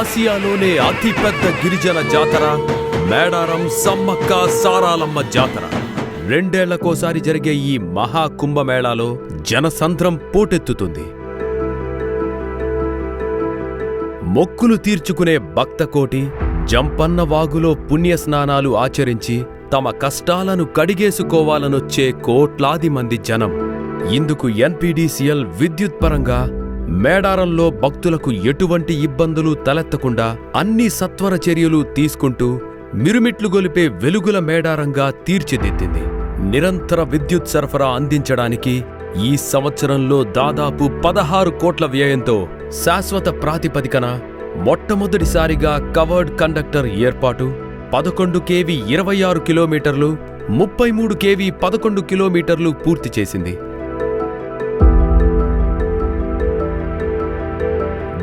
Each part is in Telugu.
ఆసియాలోనే అతిపెద్ద గిరిజన జాతర మేడారం సమ్మక్క సారాలమ్మ జాతర. 2 ఏళ్లకోసారి జరిగే ఈ మహా కుంభమేళాలో జనసంద్రం పోటెత్తుతుంది. మొక్కులు తీర్చుకునే భక్తకోటి జంపన్న వాగులో పుణ్యస్నానాలు ఆచరించి తమ కష్టాలను కడిగేసుకోవాలనొచ్చే కోట్లాది మంది జనం. ఇందుకు ఎన్పీడీసీఎల్ విద్యుత్ పరంగా మేడారంలో భక్తులకు ఎటువంటి ఇబ్బందులు తలెత్తకుండా అన్ని సత్వర చర్యలు తీసుకుంటూ మిరుమిట్లు గొలిపే వెలుగుల మేడారంగా తీర్చిదిద్దింది. నిరంతర విద్యుత్ సరఫరా అందించడానికి ఈ సంవత్సరంలో దాదాపు 16 కోట్ల వ్యయంతో శాశ్వత ప్రాతిపదికన మొట్టమొదటిసారిగా కవర్డ్ కండక్టర్ ఏర్పాటు, 11 కేవీ 26 కిలోమీటర్లు, 33 కేవీ 11 కిలోమీటర్లు పూర్తి చేసింది.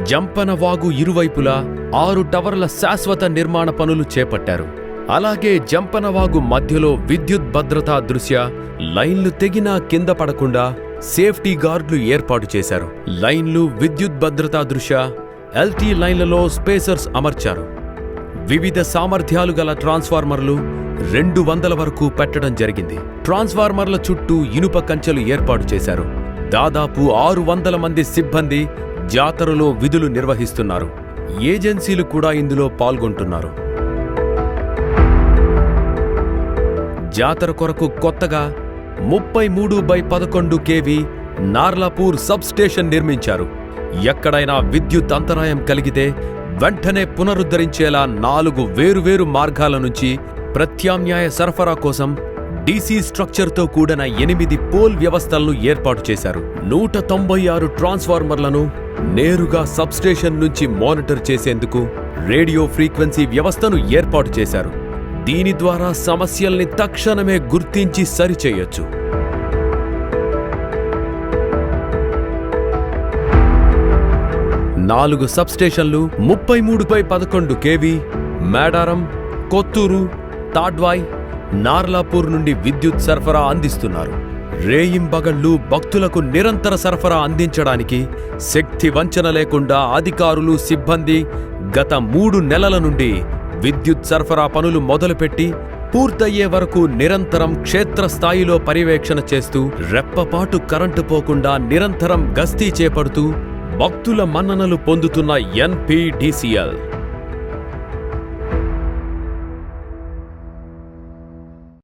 జంపన వాగు ఇరువైపులా 6 టవర్ల శాశ్వత నిర్మాణ పనులు చేపట్టారు. అలాగే జంపనవాగు మధ్యలో విద్యుత్ భద్రతా దృష్ట్యా లైన్లు తెగినా కింద పడకుండా సేఫ్టీ గార్డులు ఏర్పాటు చేశారు. లైన్లు విద్యుత్ భద్రతా దృష్ట్యా ఎల్టీ లైన్లలో స్పేసర్స్ అమర్చారు. వివిధ సామర్థ్యాలు గల ట్రాన్స్ఫార్మర్లు 200 వరకు పెట్టడం జరిగింది. ట్రాన్స్ఫార్మర్ల చుట్టూ ఇనుప కంచెలు ఏర్పాటు చేశారు. దాదాపు 600 మంది సిబ్బంది జాతరలో విధులు నిర్వహిస్తున్నారు. ఏజెన్సీలు కూడా ఇందులో పాల్గొంటున్నారు. జాతర కొరకు కొత్తగా 33/11 కేవీ నార్లాపూర్ సబ్ స్టేషన్ నిర్మించారు. ఎక్కడైనా విద్యుత్ అంతరాయం కలిగితే వెంటనే పునరుద్ధరించేలా 4 వేరువేరు మార్గాల నుంచి ప్రత్యామ్నాయ సరఫరా కోసం డీసీ స్ట్రక్చర్తో కూడిన 8 పోల్ వ్యవస్థలను ఏర్పాటు చేశారు. 196 ట్రాన్స్ఫార్మర్లను నేరుగా సబ్స్టేషన్ నుంచి మానిటర్ చేసేందుకు రేడియో ఫ్రీక్వెన్సీ వ్యవస్థను ఏర్పాటు చేశారు. దీని ద్వారా సమస్యల్ని తక్షణమే గుర్తించి సరిచేయొచ్చు. నాలుగు సబ్స్టేషన్లు 33/11 కేవీ మేడారం, కొత్తూరు, తాడ్వాయ్, నార్లాపూర్ నుండి విద్యుత్ సరఫరా అందిస్తున్నారు. రేయింబగళ్లు భక్తులకు నిరంతర సరఫరా అందించడానికి శక్తి వంచన లేకుండా అధికారులు, సిబ్బంది గత 3 నెలల నుండి విద్యుత్ సరఫరా పనులు మొదలుపెట్టి పూర్తయ్యే వరకు నిరంతరం క్షేత్రస్థాయిలో పర్యవేక్షణ చేస్తూ రెప్పపాటు కరెంటు పోకుండా నిరంతరం గస్తీ చేపడుతూ భక్తుల మన్ననలు పొందుతున్న ఎన్పీడీసీఎల్